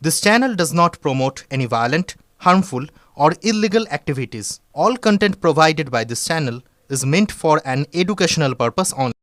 This channel does not promote any violent, harmful, or illegal activities. All content provided by this channel is meant for an educational purpose only.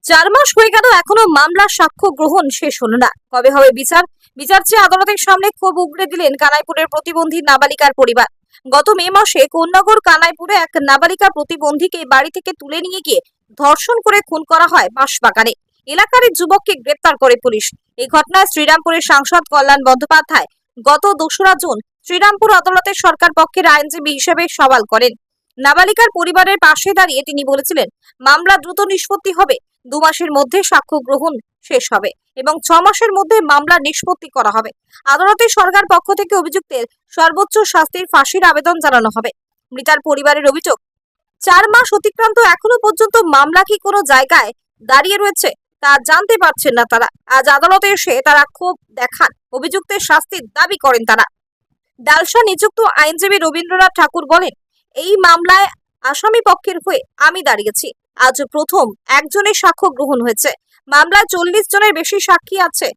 চার মাস হয়ে গেল এখনো মামলার সাক্ষ্য গ্রহণ শেষ হলো না। কবে হবে বিচার? বিচার চেয়ে আদালতের সামনে ক্ষোভ উগড়ে দিলেন কানাইপুরের প্রতিবন্ধী নাবালিকার পরিবার। গত মে মাসে কোন্নগর কানাইপুরে এক নাবালিকা প্রতিবন্ধীকে বাড়ি থেকে তুলে নিয়ে গিয়ে ধর্ষণ করে খুন করা হয় বাঁশবাগানে। এলাকার যুবককে গ্রেপ্তার করে পুলিশ। এই ঘটনায় শ্রীরামপুরের সাংসদ কল্যাণ বন্দ্যোপাধ্যায় গত 2রা জুন শ্রীরামপুর আদালতের সরকার পক্ষের আইনজীবী হিসেবে সওয়াল করেন। নাবালিকার পরিবারের পাশে দাঁড়িয়ে তিনি বলেছিলেন, মামলা দ্রুত নিষ্পত্তি হবে, 2 মাসের মধ্যে সাক্ষ্য গ্রহণ শেষ হবে এবং 6 মাসের মধ্যে মামলা নিষ্পত্তি করা হবে। আদালতে সরকার পক্ষ থেকে অভিযুক্তের সর্বোচ্চ শাস্তির ফাঁসির আবেদন জানানো হবে। মৃতার পরিবারের অভিযোগ, 4 মাস অতিক্রান্ত এখনো পর্যন্ত মামলা কি কোনো জায়গায় দাঁড়িয়ে রয়েছে তা জানতে পারছেন না তারা। আজ আদালতে এসে তারা ক্ষোভ দেখান, অভিযুক্তের শাস্তির দাবি করেন তারা। ডালসা নিযুক্ত আইনজীবী রবীন্দ্রনাথ ঠাকুর বলেন, এই মামলায় আসামি পক্ষের হয়ে আমি দাঁড়িয়েছি। আজ প্রথম একজনের সাক্ষ্য গ্রহণ হয়েছে। মামলায় 40 জনের বেশি সাক্ষী আছে,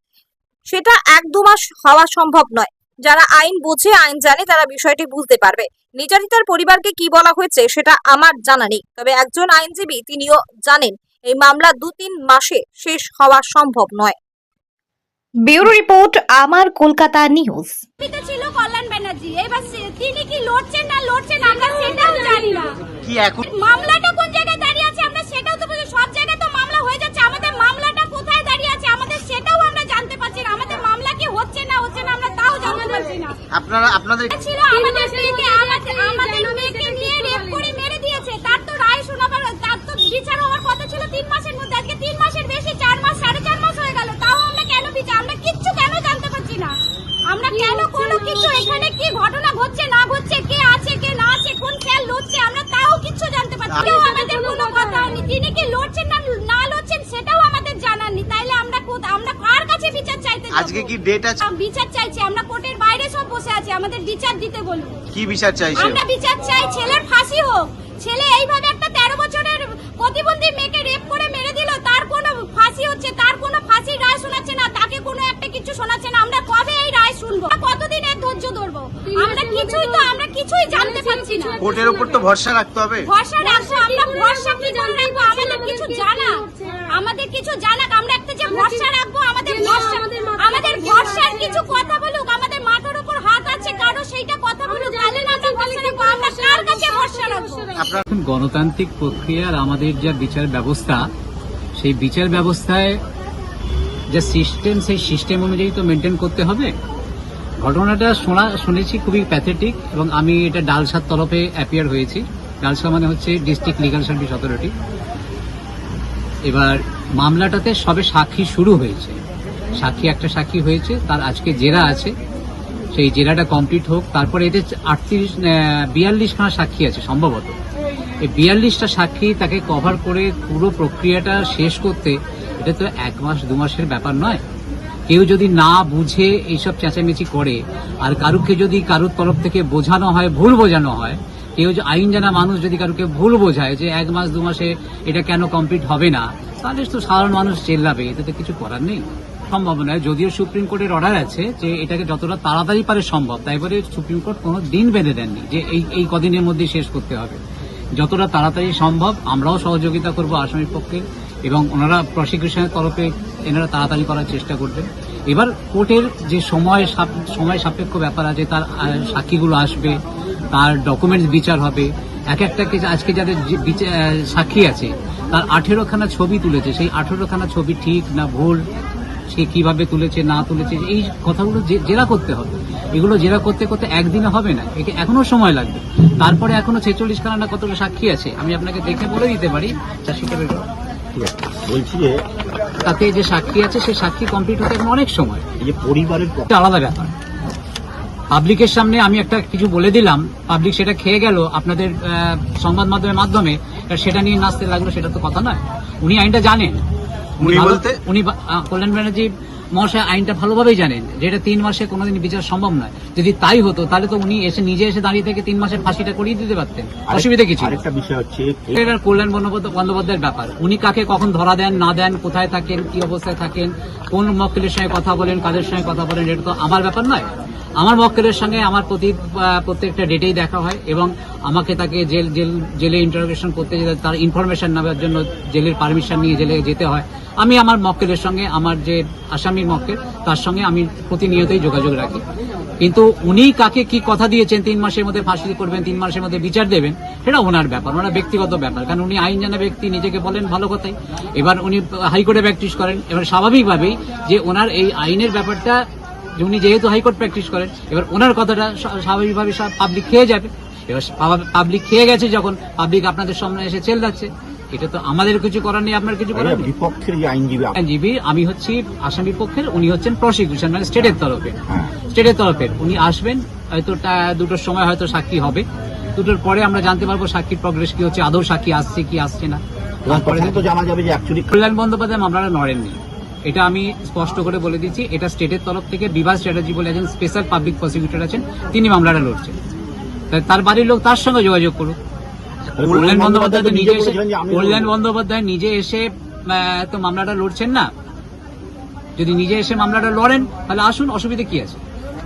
সেটা 1-2 মাস হওয়া সম্ভব নয়। যারা আইন বোঝে, আইন জানে, তারা বিষয়টি বুঝতে পারবে। নির্যাতিতার পরিবারকে কি বলা হয়েছে সেটা আমার জানা নেই, তবে একজন আইনজীবী তিনিও জানেন এই মামলা 2-3 মাসে শেষ হওয়া সম্ভব নয়। ব্যুরো রিপোর্ট, আমার কলকাতা নিউজ। ছিল কল্যাণ ব্যানার্জি, এবার তিনি কি লড়ছেন না লড়ছেন আমরা সেটাও জানি না। কি এখন মামলাটা কোন জায়গায় দাঁড়িয়ে আছে আমরা সেটাও তো বুঝি। সব জায়গায় তো মামলা হয়ে যাচ্ছে, আমাদের মামলাটা কোথায় দাঁড়িয়ে আছে আমাদের সেটাও আমরা জানতে পারছি না। আমাদের মামলা কি হচ্ছে না আমরা তাও জানতে পারছি না। আপনাদের ছিল আমাদের মেয়েকে নিয়ে রেপ করে মেরে দিয়েছে, তার তো রায় শোনাবার, তার তো বিচার হওয়ার কথা ছিল 3 মাসের মধ্যে। আজকে 3 মাসের বেশি, 4 মাস 4.5 মাস হয়ে গেল, তাও আমরা কেন বিচার, আমরা কিচ্ছু কেন জানতে পারছি না। আমরা কেন কোনো কিছু, এখানে কি ঘটনা ঘটছে না ঘটছে, কে আছে কে না আছে, কোন খেল লড়ছে, আমরা তাও কিচ্ছু জানতে পারছি না। আমাদের কোনো কথা নেই, তিনি কি লড়ছেন না লড়ছেন সেটাও আমাদের জানার নেই। তাইলে আমরা কার কাছে বিচার চাইতে যাব? আজকে কি ডেট আছে? বিচার চাইছি আমরা, কোর্টের বাইরে সব বসে আছে, আমাদের বিচার দিতে বলুন। কি বিচার চাইছেন? আমরা বিচার চাই, ছেলের ফাঁসি হোক। ছেলে এইভাবে একটা 13 বছরের প্রতিবন্ধী মেয়েকে রেপ করে মেরে দিল, তার কোনো ফাঁসি হচ্ছে, তার কোনো ফাঁসির রায় শোনাচ্ছে না, তাকে কোনো একটা কিছু শোনাচ্ছে না। আমরা কবে এই রায় শুনবো? কতদিন এর ধৈর্য ধরবো? আমরা কিছুই জানতে পারছি না। কোর্টের উপর তো ভরসা রাখতে হবে। ভরসা রাখবো, আমরা ভরসা কি করে রাখবো? আমাদের কিছু জানাক, আমরা একটা যে ভরসা রাখবো, আমাদের ভরসার কিছু কথা বলুক। আমাদের মাথার উপর হাত আছে কারো, সেইটা কথা বলুক, তাহলে না আমরা ভরসা রাখবো। আমরা কার কাছে ভরসা রাখবো? এখন গণতান্ত্রিক প্রক্রিয়ার আমাদের যা বিচার ব্যবস্থা, সেই বিচার ব্যবস্থায় যে সিস্টেম, সেই সিস্টেম অনুযায়ী তো মেনটেন করতে হবে। ঘটনাটা শুনেছি খুবই প্যাথেটিক, এবং আমি এটা ডালসার তরফে অ্যাপিয়ার হয়েছি। ডালসা মানে হচ্ছে ডিস্ট্রিক্ট লিগাল সার্ভিস অথরিটি। এবার মামলাটাতে সবে সাক্ষী শুরু হয়েছে, একটা সাক্ষী হয়েছে, তার আজকে জেরা আছে, সেই জেরাটা কমপ্লিট হোক। তারপরে এতে 42খানা সাক্ষী আছে সম্ভবত। এই 42টা সাক্ষী তাকে কভার করে পুরো প্রক্রিয়াটা শেষ করতে এটা তো 1 মাস 2 মাসের ব্যাপার নয়। কেউ যদি না বুঝে এইসব চেঁচামেচি করে, আর কারুর তরফ থেকে বোঝানো হয়, ভুল বোঝানো হয়, কেউ আইন জানা মানুষ যদি কারুকে ভুল বোঝায় যে 1 মাস 2 মাসে এটা কেন কমপ্লিট হবে না, তাহলে তো সাধারণ মানুষ চেল্লাবে, এতে তো কিছু করার নেই। সম্ভব নয়, যদিও সুপ্রিম কোর্টের অর্ডার আছে যে এটাকে যতটা তাড়াতাড়ি পারে সম্ভব, তাই বলে সুপ্রিম কোর্ট কোনো দিন বেঁধে দেননি যে এই কদিনের মধ্যে শেষ করতে হবে। যতটা তাড়াতাড়ি সম্ভব আমরাও সহযোগিতা করব আসামির পক্ষে, এবং ওনারা প্রসিকিউশনের তরফে এনারা তাড়াতাড়ি করার চেষ্টা করবেন। এবার কোর্টের যে সময় সাপেক্ষ ব্যাপার আছে, তার সাক্ষীগুলো আসবে, তার ডকুমেন্টস বিচার হবে। একটা আজকে যাদের সাক্ষী আছে তার 18খানা ছবি তুলেছে, সেই 18খানা ছবি ঠিক না ভুল, সে কিভাবে তুলেছে না তুলেছে, এই কথাগুলো জেরা করতে হবে। এগুলো জেরা করতে করতে একদিনে হবে না, একে এখনো সময় লাগবে। তারপরে এখনো 46খানা না কতগুলো সাক্ষী আছে, আমি আপনাকে দেখে বলে দিতে পারি। বলছি যে তাতে যে সাক্ষী আছে সেই সাক্ষী কমপ্লিট হতে এখন অনেক সময়, এই যে পরিবারের আলাদা ব্যাপার। পাবলিকের সামনে আমি একটা কিছু বলে দিলাম, পাবলিক সেটা খেয়ে গেল আপনাদের সংবাদ মাধ্যমের মাধ্যমে, সেটা নিয়ে নাচতে লাগলো, সেটা তো কথা নয়। উনি আইনটা জানেন, উনি বলতে উনি কল্যাণ ব্যানার্জি মহাশয় আইনটা ভালোভাবেই জানেন যে এটা 3 মাসে কোনোদিন বিচার সম্ভব নয়। যদি তাই হতো তাহলে তো উনি নিজে এসে দাঁড়িয়ে থেকে 3 মাসের ফাঁসিটা করিয়ে দিতে পারতেন, অসুবিধা কিছু। আরেকটা বিষয় হচ্ছে এটা কল্যাণ বন্দ্যোপাধ্যায়ের ব্যাপার, উনি কাকে কখন ধরা দেন না দেন, কোথায় থাকেন, কি অবস্থায় থাকেন, কোন মক্কেলের সঙ্গে কথা বলেন, কাদের সঙ্গে কথা বলেন, এটা তো আমার ব্যাপার নয়। আমার মক্কেলের সঙ্গে আমার প্রত্যেকটা ডেটেই দেখা হয় এবং আমাকে তাকে জেলে ইন্টারোগেশন করতে যেতে, তার ইনফরমেশন নেওয়ার জন্য জেলের পারমিশন নিয়ে জেলে যেতে হয়। আমি আমার মক্কেলের সঙ্গে, আমার যে আসামির মক্কেল তার সঙ্গে আমি প্রতিনিয়তই যোগাযোগ রাখি। কিন্তু উনি কাকে কি কথা দিয়েছেন 3 মাসের মধ্যে ফাঁসি করবেন, 3 মাসের মধ্যে বিচার দেবেন, সেটা ওনার ব্যাপার, ওনার ব্যক্তিগত ব্যাপার। কারণ উনি আইন জানা ব্যক্তি, নিজেকে বলেন ভালো কথাই। এবার উনি হাইকোর্টে প্র্যাকটিস করেন, এবার স্বাভাবিকভাবেই যে ওনার এই আইনের ব্যাপারটা, উনি যেহেতু হাইকোর্ট প্র্যাকটিস করেন, এবার ওনার কথাটা স্বাভাবিকভাবে সব পাবলিক খেয়ে যাবে। এবার পাবলিক খেয়ে গেছে যখন, পাবলিক আপনাদের সামনে এসে চেল যাচ্ছে, এটা তো আমাদের কিছু করার নেই, আপনার কিছু করার নেই। বিপক্ষের যে আইনজীবী আমি হচ্ছি আসামির পক্ষের, উনি হচ্ছেন প্রসিকিউশন, মানে স্টেটের তরফের। উনি আসবেন, হয়তো 2টোর সময় হয়তো সাক্ষী হবে, 2টোর পরে আমরা জানতে পারবো সাক্ষীর প্রগ্রেস কি হচ্ছে, আদৌ সাক্ষী আসছে কি আসছে না। তারপরে তো জানা যাবে যে অ্যাকচুয়ালি কল্যাণ বন্দ্যোপাধ্যায় মামলাটা নড়েননি, এটা আমি স্পষ্ট করে বলে দিচ্ছি। এটা স্টেটের তরফ থেকে বিভাস চ্যাটার্জি বলে একজন স্পেশাল পাবলিক প্রসিকিউটর আছেন, তিনি মামলাটা লড়ছেন। তার বাড়ির লোক তার সঙ্গে যোগাযোগ করুক। কল্যাণ বন্দ্যোপাধ্যায় নিজে এসে তো মামলাটা লড়ছেন না, যদি নিজে এসে মামলাটা লড়েন তাহলে আসুন, অসুবিধা কি আছে।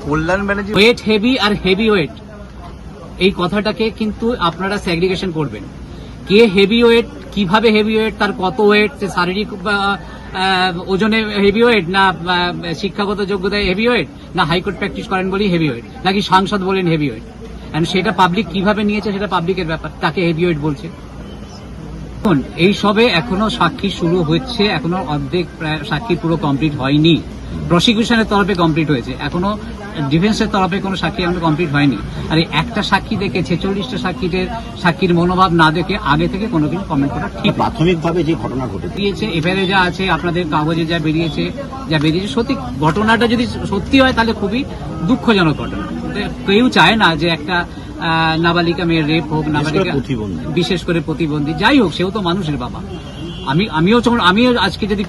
কল্যাণ ব্যানার্জি ওয়েট হেভি আর হেভি ওয়েট, এই কথাটাকে কিন্তু আপনারা সেগ্রিগেশন করবেন। কে হেভি ওয়েট, কিভাবে হেভি ওয়েট, তার কত ওয়েট, শারীরিক ওজনে হেভি ওয়েট, না শিক্ষাগত যোগ্যতায় হেভি ওয়েট, না হাইকোর্ট প্র্যাকটিস করেন বলেই হেভি ওয়েট, নাকি সাংসদ বলেন হেভি ওয়েট, সেটা পাবলিক কিভাবে নিয়েছে সেটা পাবলিকের ব্যাপার, তাকে হেভি ওয়েট বলছে। এই সবে এখনো সাক্ষী শুরু হচ্ছে, এখনো অর্ধেক সাক্ষী পুরো কমপ্লিট হয়নি। প্রসিকিউশনের তরফে কমপ্লিট হয়েছে, এখনো ডিফেন্সের তরফে কোনো সাক্ষী এখনো কমপ্লিট হয়নি। আর এই একটা সাক্ষী দেখে 46টা সাক্ষীর মনোভাব না দেখে আগে থেকে কোনো কিছু কমেন্ট করা ঠিক। প্রাথমিকভাবে যে ঘটনা ঘটেছে দিয়েছে এফআইআর যা আছে, আপনাদের কাগজে যা বেরিয়েছে, সত্যি ঘটনাটা যদি সত্যি হয় তাহলে খুবই দুঃখজনক ঘটনা। কেউ চায় না যে একটা নাবালিকা মেয়ের রেপ হোক, নাবালিকা বিশেষ করে প্রতিবন্ধী, যাই হোক, সেও তো মানুষের বাবা। আমিও আজকে যদি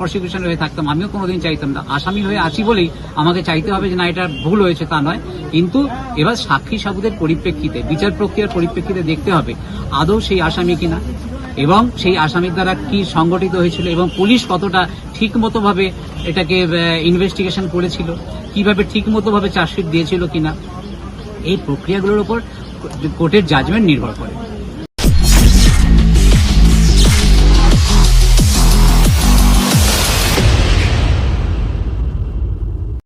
প্রসিকিউশন হয়ে থাকতাম, আমিও কোনোদিন চাইতাম না। আসামি হয়ে আছি বলেই আমাকে চাইতে হবে যে না এটা ভুল হয়েছে, তা নয়। কিন্তু এবার সাক্ষী সাবুদের পরিপ্রেক্ষিতে, বিচার প্রক্রিয়ার পরিপ্রেক্ষিতে দেখতে হবে আদৌ সেই আসামি কিনা, এবং সেই আসামির দ্বারা কি সংগঠিত হয়েছিল, এবং পুলিশ কতটা ঠিক মতো ভাবে এটাকে ইনভেস্টিগেশন করেছিল, কিভাবে ঠিক মতো ভাবে চার্জশিট দিয়েছিল কিনা, এই প্রক্রিয়াগুলোর উপর কোর্টের জাজমেন্ট নির্ভর করে।